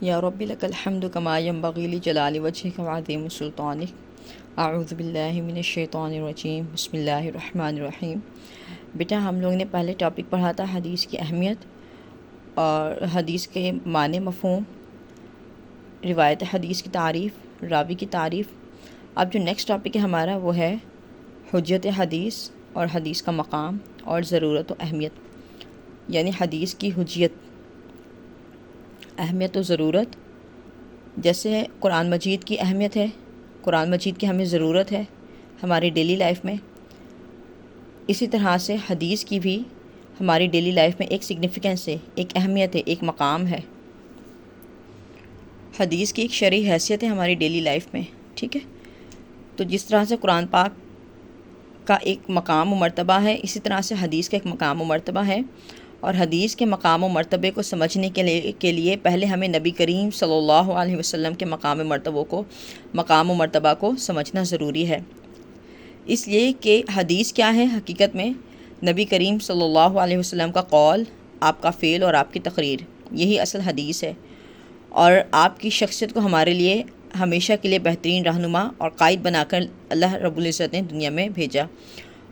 یا رب لک الحمد کما ینبغی لجلال وجهک وعظیم سلطانک۔ اعوذ باللہ من الشیطان الرجیم، بسم اللہ الرحمن الرحیم۔ بیٹا ہم لوگ نے پہلے ٹاپک پڑھا تھا حدیث کی اہمیت اور حدیث کے معنی مفہوم، روایت حدیث کی تعریف، راوی کی تعریف۔ اب جو نیکسٹ ٹاپک ہے ہمارا وہ ہے حجت حدیث اور حدیث کا مقام اور ضرورت و اہمیت، یعنی حدیث کی حجیت، اہمیت و ضرورت۔ جیسے قرآن مجید کی اہمیت ہے، قرآن مجید کی ہمیں ضرورت ہے ہماری ڈیلی لائف میں، اسی طرح سے حدیث کی بھی ہماری ڈیلی لائف میں ایک سگنیفیکنس ہے، ایک اہمیت ہے، ایک مقام ہے۔ حدیث کی ایک شرعی حیثیت ہے ہماری ڈیلی لائف میں، ٹھیک ہے۔ تو جس طرح سے قرآن پاک کا ایک مقام و مرتبہ ہے، اسی طرح سے حدیث کا ایک مقام و مرتبہ ہے، اور حدیث کے مقام و مرتبے کو سمجھنے کے لیے پہلے ہمیں نبی کریم صلی اللہ علیہ وسلم کے مقام و مرتبہ کو سمجھنا ضروری ہے۔ اس لیے کہ حدیث کیا ہے حقیقت میں؟ نبی کریم صلی اللہ علیہ وسلم کا قول، آپ کا فعل اور آپ کی تقریر، یہی اصل حدیث ہے، اور آپ کی شخصیت کو ہمارے لیے ہمیشہ کے لیے بہترین رہنما اور قائد بنا کر اللہ رب العزت نے دنیا میں بھیجا۔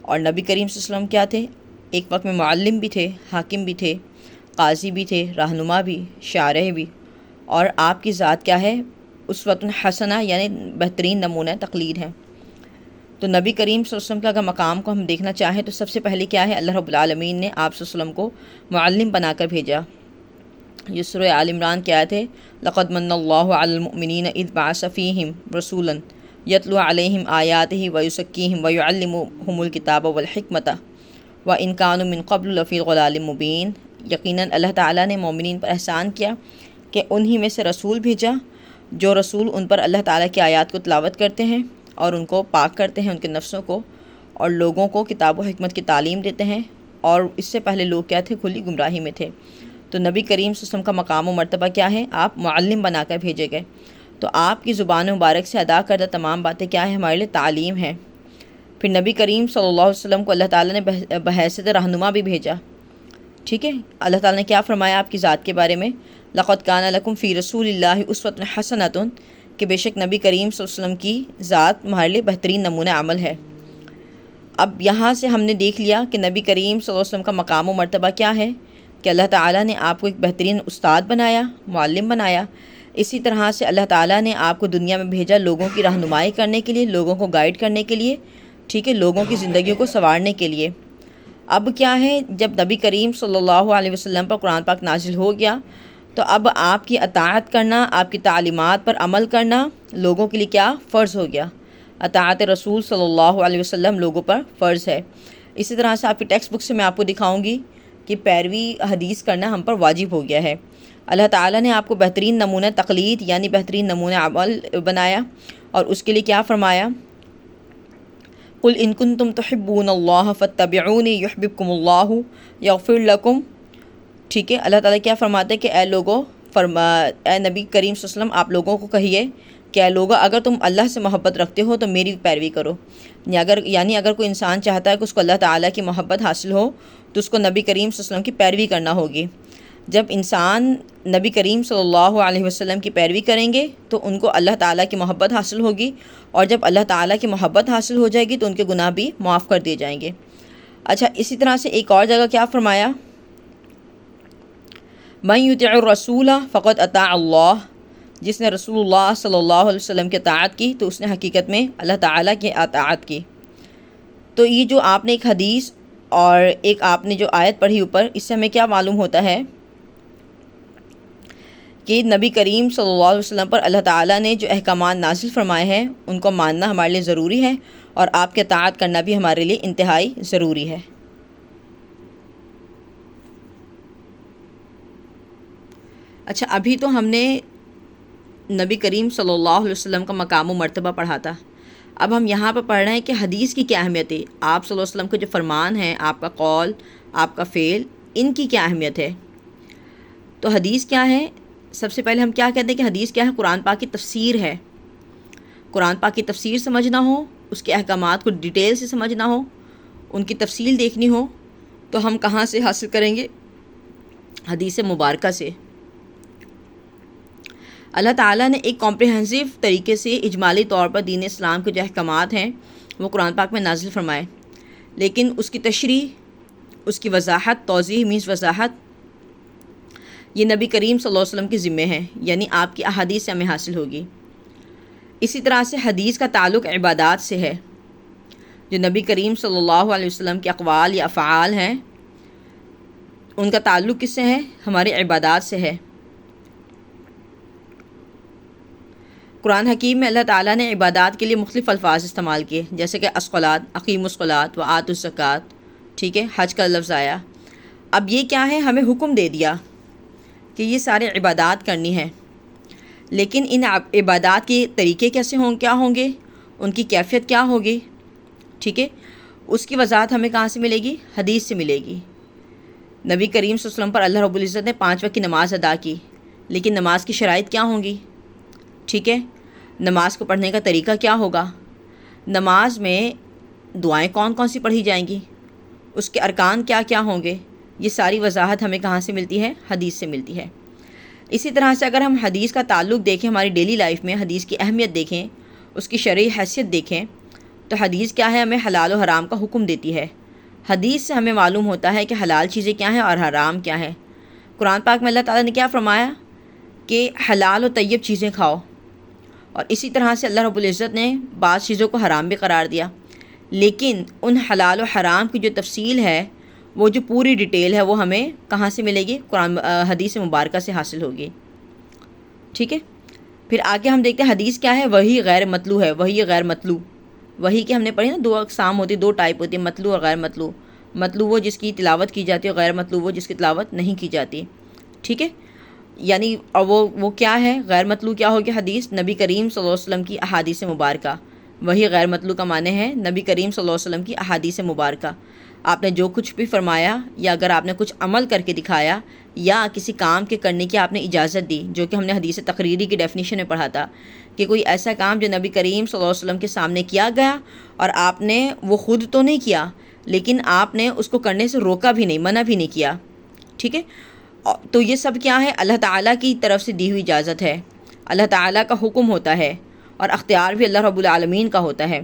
اور نبی کریم صلی اللہ علیہ وسلم کیا تھے؟ ایک وقت میں معلم بھی تھے، حاکم بھی تھے، قاضی بھی تھے، رہنما بھی، شارح بھی، اور آپ کی ذات کیا ہے؟ اسوۃ حسنہ، یعنی بہترین نمونہ تقلید ہے۔ تو نبی کریم صلی اللہ علیہ وسلم کا اگر مقام کو ہم دیکھنا چاہیں تو سب سے پہلے کیا ہے؟ اللہ رب العالمین نے آپ صلی اللہ علیہ وسلم کو معلم بنا کر بھیجا۔ یہ سورہ آل عمران کی آیت ہے، لقد من اللہ علی المؤمنین اذ بعث فیہم رسولا یتلو علیہم آیاتہ ویزکیہم ویعلمہم الکتاب والحکمۃ وَإِن كَانُوا مِن قَبْلُ لَفِي ضَلَالٍ مُبِينٍ۔ یقیناً اللہ تعالیٰ نے مومنین پر احسان کیا کہ انہی میں سے رسول بھیجا، جو رسول ان پر اللہ تعالیٰ کی آیات کو تلاوت کرتے ہیں اور ان کو پاک کرتے ہیں، ان کے نفسوں کو، اور لوگوں کو کتاب و حکمت کی تعلیم دیتے ہیں، اور اس سے پہلے لوگ کیا تھے؟ کھلی گمراہی میں تھے۔ تو نبی کریم صلی اللہ علیہ وسلم کا مقام و مرتبہ کیا ہے؟ آپ معلم بنا کر بھیجے گئے۔ تو آپ کی زبان مبارک سے ادا کردہ تمام باتیں کیا ہیں؟ ہمارے لیے تعلیم ہے۔ پھر نبی کریم صلی اللہ علیہ وسلم کو اللہ تعالیٰ نے بحیثیت رہنما بھی بھیجا، ٹھیک ہے۔ اللہ تعالیٰ نے کیا فرمایا آپ کی ذات کے بارے میں؟ لقد کان لکم فی رسول اللہ اسوۃ حسنۃ، کہ بے شک نبی کریم صلی اللہ علیہ وسلم کی ذات تمہارے لیے بہترین نمونہ عمل ہے۔ اب یہاں سے ہم نے دیکھ لیا کہ نبی کریم صلی اللہ علیہ وسلم کا مقام و مرتبہ کیا ہے، کہ اللہ تعالیٰ نے آپ کو ایک بہترین استاد بنایا، معلم بنایا۔ اسی طرح سے اللہ تعالیٰ نے آپ کو دنیا میں بھیجا لوگوں کی رہنمائی کرنے کے لیے، لوگوں کو گائیڈ کرنے کے لیے، ٹھیک ہے، لوگوں کی زندگیوں کو سنوارنے کے لیے۔ اب کیا ہے؟ جب نبی کریم صلی اللہ علیہ وسلم پر قرآن پاک نازل ہو گیا تو اب آپ کی اطاعت کرنا، آپ کی تعلیمات پر عمل کرنا لوگوں کے لیے کیا؟ فرض ہو گیا۔ اطاعت رسول صلی اللہ علیہ وسلم لوگوں پر فرض ہے۔ اسی طرح سے آپ کی ٹیکسٹ بک سے میں آپ کو دکھاؤں گی کہ پیروی حدیث کرنا ہم پر واجب ہو گیا ہے۔ اللہ تعالیٰ نے آپ کو بہترین نمونہ تقلید یعنی بہترین نمونہ عمل بنایا، اور اس کے لیے کیا فرمایا؟ قل ان کنتم تحبون اللہ فاتبعونی یحببکم اللہ یغفر لکم، ٹھیک ہے۔ اللہ تعالیٰ کیا فرماتے ہیں کہ اے لوگو، اے نبی کریم صلی اللہ علیہ وسلم آپ لوگوں کو کہیے کہ اے لوگو، اگر تم اللہ سے محبت رکھتے ہو تو میری پیروی کرو۔ یعنی اگر کوئی انسان چاہتا ہے کہ اس کو اللہ تعالیٰ کی محبت حاصل ہو تو اس کو نبی کریم صلی اللہ علیہ وسلم کی پیروی کرنا ہوگی۔ جب انسان نبی کریم صلی اللہ علیہ وسلم کی پیروی کریں گے تو ان کو اللہ تعالیٰ کی محبت حاصل ہوگی، اور جب اللہ تعالیٰ کی محبت حاصل ہو جائے گی تو ان کے گناہ بھی معاف کر دیے جائیں گے۔ اچھا، اسی طرح سے ایک اور جگہ کیا فرمایا؟ من یطع الرسول فقد اطاع اللہ، جس نے رسول اللہ صلی اللہ علیہ وسلم کی اطاعت کی تو اس نے حقیقت میں اللہ تعالیٰ کی اطاعت کی۔ تو یہ جو آپ نے ایک حدیث اور ایک آپ نے جو آیت پڑھی اوپر، اس سے ہمیں کیا معلوم ہوتا ہے کہ نبی کریم صلی اللہ علیہ وسلم پر اللہ تعالیٰ نے جو احکامات نازل فرمائے ہیں ان کو ماننا ہمارے لیے ضروری ہے، اور آپ کے اطاعت کرنا بھی ہمارے لیے انتہائی ضروری ہے۔ اچھا، ابھی تو ہم نے نبی کریم صلی اللہ علیہ وسلم کا مقام و مرتبہ پڑھا تھا، اب ہم یہاں پہ پڑھ رہے ہیں کہ حدیث کی کیا اہمیت ہے، آپ صلی اللہ علیہ وسلم کے جو فرمان ہیں، آپ کا قول، آپ کا فعل، ان کی کیا اہمیت ہے۔ تو حدیث کیا ہے؟ سب سے پہلے ہم کیا کہتے ہیں کہ حدیث کیا ہے؟ قرآن پاک کی تفسیر ہے۔ قرآن پاک کی تفسیر سمجھنا ہو، اس کے احکامات کو ڈیٹیل سے سمجھنا ہو، ان کی تفصیل دیکھنی ہو، تو ہم کہاں سے حاصل کریں گے؟ حدیث مبارکہ سے۔ اللہ تعالیٰ نے ایک کمپریہنسو طریقے سے اجمالی طور پر دین اسلام کے جو احکامات ہیں وہ قرآن پاک میں نازل فرمائے، لیکن اس کی تشریح، اس کی وضاحت، توضیح مینس وضاحت، یہ نبی کریم صلی اللہ علیہ وسلم کے ذمے ہے، یعنی آپ کی احادیث سے ہمیں حاصل ہوگی۔ اسی طرح سے حدیث کا تعلق عبادات سے ہے، جو نبی کریم صلی اللہ علیہ وسلم کے اقوال یا افعال ہیں ان کا تعلق کس سے ہے؟ ہماری عبادات سے ہے۔ قرآن حکیم میں اللہ تعالیٰ نے عبادات کے لیے مختلف الفاظ استعمال کیے، جیسے کہ الصلاۃ، اقیموا الصلاۃ و آتوا الزکوٰۃ، ٹھیک ہے، حج کا لفظ آیا۔ اب یہ کیا ہے؟ ہمیں حکم دے دیا کہ یہ سارے عبادات کرنی ہیں، لیکن ان عبادات کے طریقے کیسے کیا ہوں گے، ان کی کیفیت کیا ہوگی، ٹھیک ہے، اس کی وضاحت ہمیں کہاں سے ملے گی؟ حدیث سے ملے گی۔ نبی کریم صلی اللہ علیہ وسلم پر اللہ رب العزت نے 5 وقت کی نماز ادا کی، لیکن نماز کی شرائط کیا ہوں گی، ٹھیک ہے، نماز کو پڑھنے کا طریقہ کیا ہوگا، نماز میں دعائیں کون کون سی پڑھی جائیں گی، اس کے ارکان کیا کیا ہوں گے، یہ ساری وضاحت ہمیں کہاں سے ملتی ہے؟ حدیث سے ملتی ہے۔ اسی طرح سے اگر ہم حدیث کا تعلق دیکھیں ہماری ڈیلی لائف میں، حدیث کی اہمیت دیکھیں، اس کی شرعی حیثیت دیکھیں، تو حدیث کیا ہے؟ ہمیں حلال و حرام کا حکم دیتی ہے۔ حدیث سے ہمیں معلوم ہوتا ہے کہ حلال چیزیں کیا ہیں اور حرام کیا ہیں۔ قرآن پاک میں اللہ تعالیٰ نے کیا فرمایا کہ حلال و طیب چیزیں کھاؤ، اور اسی طرح سے اللہ رب العزت نے بعض چیزوں کو حرام بھی قرار دیا، لیکن ان حلال و حرام کی جو تفصیل ہے، وہ جو پوری ڈیٹیل ہے، وہ ہمیں کہاں سے ملے گی؟ قرآن حدیث مبارکہ سے حاصل ہوگی، ٹھیک ہے۔ پھر آگے ہم دیکھتے ہیں حدیث کیا ہے؟ وحی غیر مطلوع ہے، وحی غیر مطلوع۔ وحی کے ہم نے پڑھی نا 2 اقسام ہوتی، 2 ٹائپ ہوتی ہے، مطلوع اور غیر مطلوع۔ مطلوع وہ جس کی تلاوت کی جاتی ہے، غیر مطلوع وہ جس کی تلاوت نہیں کی جاتی، ٹھیک ہے۔ یعنی اور وہ کیا ہے؟ غیر مطلوع کیا ہوگی؟ حدیث نبی کریم صلی اللہ علیہ وسلم کی احادیث مبارکہ۔ وہی غیر مطلوع کا معنی ہے نبی کریم صلی اللہ علیہ وسلم کی احادیث مبارکہ۔ آپ نے جو کچھ بھی فرمایا، یا اگر آپ نے کچھ عمل کر کے دکھایا، یا کسی کام کے کرنے کی آپ نے اجازت دی، جو کہ ہم نے حدیث تقریری کی ڈیفینیشن میں پڑھا تھا کہ کوئی ایسا کام جو نبی کریم صلی اللہ علیہ وسلم کے سامنے کیا گیا اور آپ نے وہ خود تو نہیں کیا، لیکن آپ نے اس کو کرنے سے روکا بھی نہیں، منع بھی نہیں کیا، ٹھیک ہے، تو یہ سب کیا ہے؟ اللہ تعالیٰ کی طرف سے دی ہوئی اجازت ہے، اللہ تعالیٰ کا حکم ہوتا ہے، اور اختیار بھی اللہ رب العالمین کا ہوتا ہے۔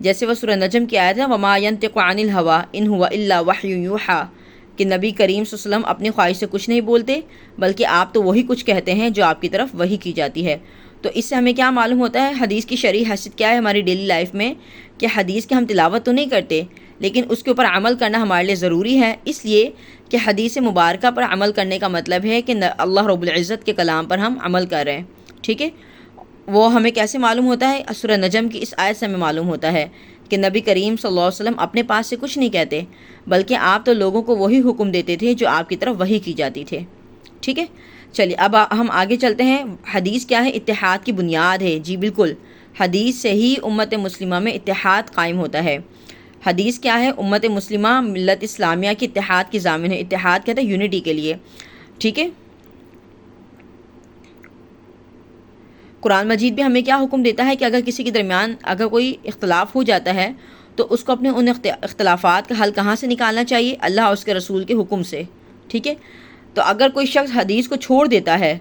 جیسے وہ سورہ نجم کی آیت ہے وَمَا يَنطِقُ عَنِ الْهَوَىٰ إِنْ هُوَ إِلَّا وَحْيٌ يُوحَىٰ، کہ نبی کریم صلی اللہ علیہ وسلم اپنی خواہش سے کچھ نہیں بولتے، بلکہ آپ تو وہی کچھ کہتے ہیں جو آپ کی طرف وحی کی جاتی ہے۔ تو اس سے ہمیں کیا معلوم ہوتا ہے؟ حدیث کی شرعی حیثیت کیا ہے ہماری ڈیلی لائف میں، کہ حدیث کے ہم تلاوت تو نہیں کرتے، لیکن اس کے اوپر عمل کرنا ہمارے لیے ضروری ہے، اس لیے کہ حدیث مبارکہ پر عمل کرنے کا مطلب ہے کہ اللہ رب العزت کے کلام پر ہم عمل کر رہے ہیں، ٹھیک ہے۔ وہ ہمیں کیسے معلوم ہوتا ہے؟ سورہ نجم کی اس آیت سے ہمیں معلوم ہوتا ہے کہ نبی کریم صلی اللہ علیہ وسلم اپنے پاس سے کچھ نہیں کہتے، بلکہ آپ تو لوگوں کو وہی حکم دیتے تھے جو آپ کی طرف وحی کی جاتی تھے، ٹھیک ہے۔ چلیے اب ہم آگے چلتے ہیں۔ حدیث کیا ہے؟ اتحاد کی بنیاد ہے، جی بالکل، حدیث سے ہی امت مسلمہ میں اتحاد قائم ہوتا ہے۔ حدیث کیا ہے؟ امت مسلمہ ملت اسلامیہ کی اتحاد کی ضامن ہے۔ اتحاد کہتے ہیں یونٹی کے لیے، ٹھیک ہے۔ قرآن مجید بھی ہمیں کیا حکم دیتا ہے کہ اگر کسی کے درمیان اگر کوئی اختلاف ہو جاتا ہے تو اس کو اپنے ان اختلافات کا حل کہاں سے نکالنا چاہیے؟ اللہ اور اس کے رسول کے حکم سے، ٹھیک ہے۔ تو اگر کوئی شخص حدیث کو چھوڑ دیتا ہے،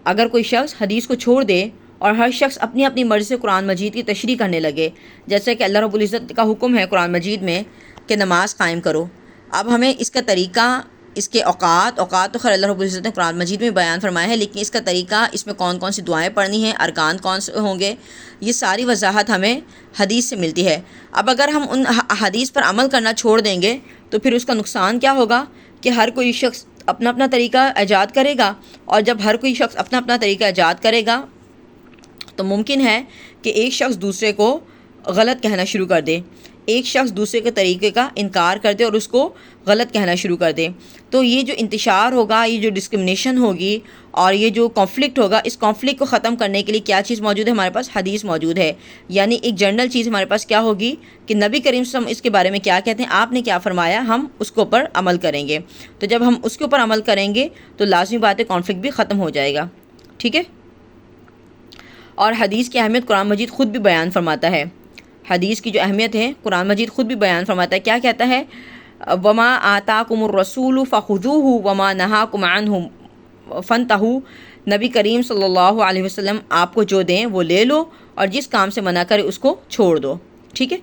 اگر کوئی شخص حدیث کو چھوڑ دے اور ہر شخص اپنی اپنی مرضی سے قرآن مجید کی تشریح کرنے لگے، جیسے کہ اللہ رب العزت کا حکم ہے قرآن مجید میں کہ نماز قائم کرو، اب ہمیں اس کا طریقہ، اس کے اوقات تو خیر اللہ رب العزت نے قرآن مجید میں بیان فرمایا ہے، لیکن اس کا طریقہ، اس میں کون کون سی دعائیں پڑھنی ہیں، ارکان کون سے ہوں گے، یہ ساری وضاحت ہمیں حدیث سے ملتی ہے۔ اب اگر ہم ان حدیث پر عمل کرنا چھوڑ دیں گے تو پھر اس کا نقصان کیا ہوگا کہ ہر کوئی شخص اپنا اپنا طریقہ ایجاد کرے گا، اور جب ہر کوئی شخص اپنا اپنا طریقہ ایجاد کرے گا تو ممکن ہے کہ ایک شخص دوسرے کو غلط کہنا شروع کر دے، ایک شخص دوسرے کے طریقے کا انکار کر دے اور اس کو غلط کہنا شروع کر دے، تو یہ جو انتشار ہوگا، یہ جو ڈسکرمنیشن ہوگی اور یہ جو کانفلکٹ ہوگا، اس کانفلکٹ کو ختم کرنے کے لیے کیا چیز موجود ہے ہمارے پاس؟ حدیث موجود ہے۔ یعنی ایک جنرل چیز ہمارے پاس کیا ہوگی کہ نبی کریم صلی اللہ علیہ وسلم اس کے بارے میں کیا کہتے ہیں، آپ نے کیا فرمایا، ہم اس کے اوپر عمل کریں گے۔ تو جب ہم اس کے اوپر عمل کریں گے تو لازمی بات ہے کانفلکٹ بھی ختم ہو جائے گا، ٹھیک ہے۔ اور حدیث کی اہمیت قرآن مجید خود بھی بیان فرماتا ہے۔ حدیث کی جو اہمیت ہے قرآن مجید خود بھی بیان فرماتا ہے، کیا کہتا ہے؟ وَمَا آتَاكُمُ الرَّسُولُ فَخُذُوهُ وَمَا نَهَاكُمْ عَنْهُ فَانْتَهُوا، نبی کریم صلی اللہ علیہ وسلم آپ کو جو دیں وہ لے لو اور جس کام سے منع کرے اس کو چھوڑ دو، ٹھیک ہے۔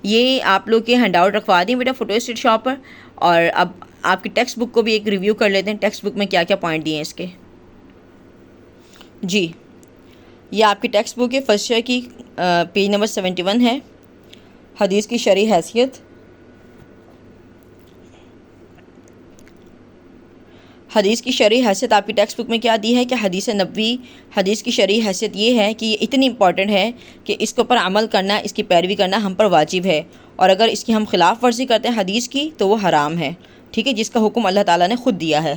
یہ آپ لوگ کے ہینڈ آؤٹ رکھوا دیں بیٹا فوٹو اسٹیٹ شاپ پر، اور اب آپ کی ٹیکسٹ بک کو بھی ایک ریویو کر لیتے ہیں، ٹیکسٹ بک میں کیا کیا پوائنٹ دیے ہیں اس کے۔ جی یہ آپ کی ٹیکسٹ بک ہے، فرسٹ ایئر کی، پیج نمبر 71 ہے، حدیث کی شرعی حیثیت۔ حدیث کی شرعی حیثیت آپ کی ٹیکسٹ بک میں کیا دی ہے کہ حدیث نبوی، حدیث کی شرعی حیثیت یہ ہے کہ یہ اتنی امپورٹنٹ ہے کہ اس کے اوپر عمل کرنا، اس کی پیروی کرنا ہم پر واجب ہے، اور اگر اس کی ہم خلاف ورزی کرتے ہیں حدیث کی تو وہ حرام ہے، ٹھیک ہے، جس کا حکم اللہ تعالیٰ نے خود دیا ہے۔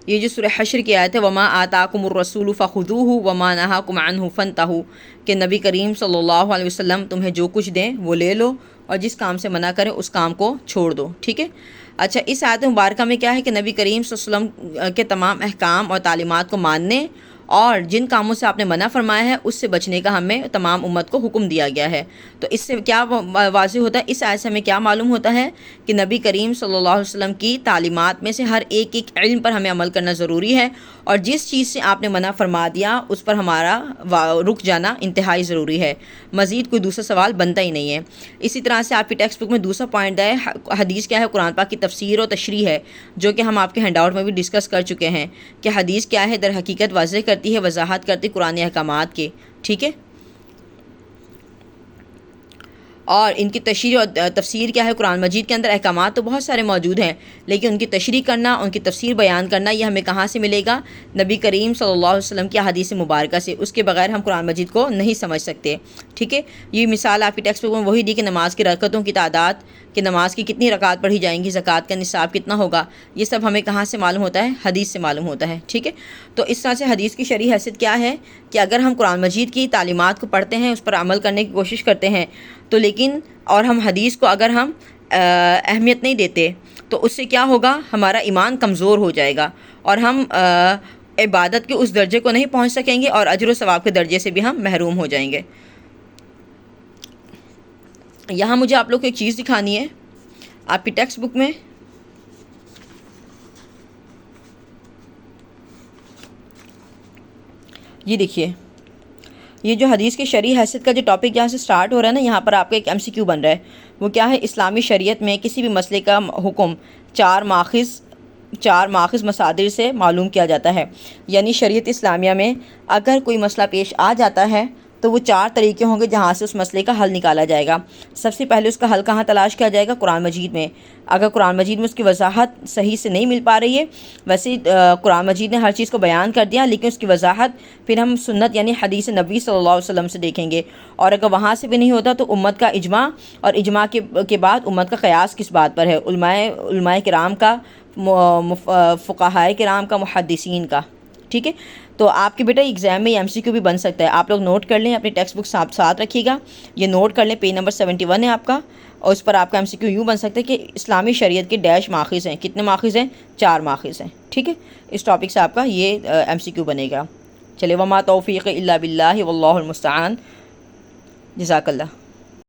یہ جو سورہ حشر کی آیت ہے وما آتاکم الرسول فخذوہ وما نہاکم عنہ فانتہوا، کہ نبی کریم صلی اللہ علیہ وسلم تمہیں جو کچھ دیں وہ لے لو اور جس کام سے منع کریں اس کام کو چھوڑ دو، ٹھیک ہے۔ اچھا اس آیت مبارکہ میں کیا ہے کہ نبی کریم صلی اللہ علیہ وسلم کے تمام احکام اور تعلیمات کو ماننے اور جن کاموں سے آپ نے منع فرمایا ہے اس سے بچنے کا ہمیں تمام امت کو حکم دیا گیا ہے۔ تو اس سے کیا واضح ہوتا ہے، اس آیت سے ہمیں کیا معلوم ہوتا ہے کہ نبی کریم صلی اللہ علیہ وسلم کی تعلیمات میں سے ہر ایک علم پر ہمیں عمل کرنا ضروری ہے، اور جس چیز سے آپ نے منع فرما دیا اس پر ہمارا رک جانا انتہائی ضروری ہے، مزید کوئی دوسرا سوال بنتا ہی نہیں ہے۔ اسی طرح سے آپ کی ٹیکسٹ بک میں دوسرا پوائنٹ ہے، حدیث کیا ہے، قرآن پاک کی تفسیر اور تشریح ہے، جو کہ ہم آپ کے ہینڈ آؤٹ میں بھی ڈسکس کر چکے ہیں کہ حدیث کیا ہے، در حقیقت واضح کرتی ہے، وضاحت کرتی قرآن احکامات کے، ٹھیک ہے۔ اور ان کی تشریح اور تفسیر کیا ہے، قرآن مجید کے اندر احکامات تو بہت سارے موجود ہیں لیکن ان کی تشریح کرنا، ان کی تفسیر بیان کرنا یہ ہمیں کہاں سے ملے گا، نبی کریم صلی اللہ علیہ وسلم کی حدیث مبارکہ سے، اس کے بغیر ہم قرآن مجید کو نہیں سمجھ سکتے، ٹھیک ہے۔ یہ مثال آپ کی ٹیکسٹ بک میں وہی دی کہ نماز کی رکعتوں کی تعداد، کہ نماز کی کتنی رکعات پڑھی جائیں گی، زکوٰۃ کا نصاب کتنا ہوگا، یہ سب ہمیں کہاں سے معلوم ہوتا ہے، حدیث سے معلوم ہوتا ہے، ٹھیک ہے۔ تو اس طرح سے حدیث کی شرعی حیثیت کیا ہے کہ اگر ہم قرآن مجید کی تعلیمات کو پڑھتے ہیں، اس پر عمل کرنے کی کوشش کرتے ہیں تو لیکن اور ہم حدیث کو اگر ہم اہمیت نہیں دیتے تو اس سے کیا ہوگا، ہمارا ایمان کمزور ہو جائے گا اور ہم عبادت کے اس درجے کو نہیں پہنچ سکیں گے اور اجر و ثواب کے درجے سے بھی ہم محروم ہو جائیں گے۔ یہاں مجھے آپ لوگ کو ایک چیز دکھانی ہے آپ کی ٹیکسٹ بک میں، یہ دیکھیے، یہ جو حدیث کی شرعی حیثیت کا جو ٹاپک یہاں سے سٹارٹ ہو رہا ہے نا، یہاں پر آپ کا ایک MCQ بن رہا ہے، وہ کیا ہے، اسلامی شریعت میں کسی بھی مسئلے کا حکم چار ماخذ مصادر سے معلوم کیا جاتا ہے، یعنی شریعت اسلامیہ میں اگر کوئی مسئلہ پیش آ جاتا ہے تو وہ چار طریقے ہوں گے جہاں سے اس مسئلے کا حل نکالا جائے گا۔ سب سے پہلے اس کا حل کہاں تلاش کیا جائے گا، قرآن مجید میں۔ اگر قرآن مجید میں اس کی وضاحت صحیح سے نہیں مل پا رہی ہے، ویسے قرآن مجید نے ہر چیز کو بیان کر دیا لیکن اس کی وضاحت پھر ہم سنت یعنی حدیث نبوی صلی اللہ علیہ وسلم سے دیکھیں گے، اور اگر وہاں سے بھی نہیں ہوتا تو امت کا اجماع، اور اجماع کے بعد امت کا قیاس کس بات پر ہے، علماء کرام کا، فقہائے کرام کا، محدثین کا، ٹھیک ہے۔ تو آپ کے بیٹا ایگزام میں یہ MCQ بھی بن سکتا ہے، آپ لوگ نوٹ کر لیں، اپنی ٹیکسٹ بک ساتھ رکھیے گا، یہ نوٹ کر لیں، پیج نمبر 71 ہے آپ کا، اور اس پر آپ کا MCQ یوں بن سکتا ہے کہ اسلامی شریعت کے ڈیش ماخذ ہیں، کتنے ماخذ ہیں، 4 ماخذ ہیں، ٹھیک ہے۔ اس ٹاپک سے آپ کا یہ MCQ بنے گا۔ چلے، وما توفیق الا باللہ واللہ المستعان، جزاک اللہ۔